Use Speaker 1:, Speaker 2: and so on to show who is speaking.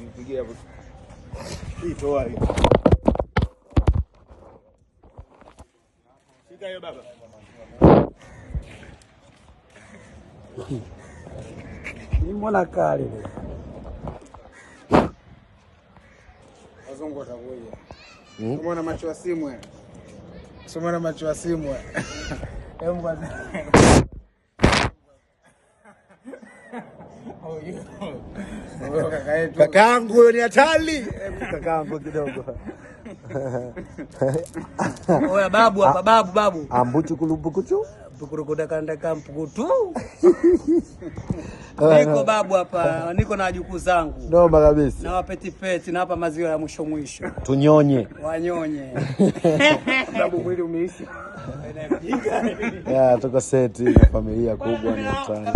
Speaker 1: Nipigie hapo. Hii toa hii. Shika hiyo baba.
Speaker 2: Ni mbona kali leo.
Speaker 1: Wazungu watakuja. Umeona macho ya simu wewe? Umeona macho ya simu wewe? Hebu kwanza.
Speaker 2: Kakaangu huyo ni hatari. Kakaangu kidogo.
Speaker 3: Oya babu hapa babu.
Speaker 2: Ambuchu kulumbukuchu.
Speaker 3: Bukurukuda kanda kampukutu. Niko babu hapa, niko na wajukuu zangu.
Speaker 2: Noma kabisa.
Speaker 3: Na wapetipeti na hapa maziwa ya mwisho.
Speaker 2: Tunyonye.
Speaker 3: Wanyonye.
Speaker 1: Babu mwili umeishi.
Speaker 2: Ya tuko seti na familia kubwa ni hatari.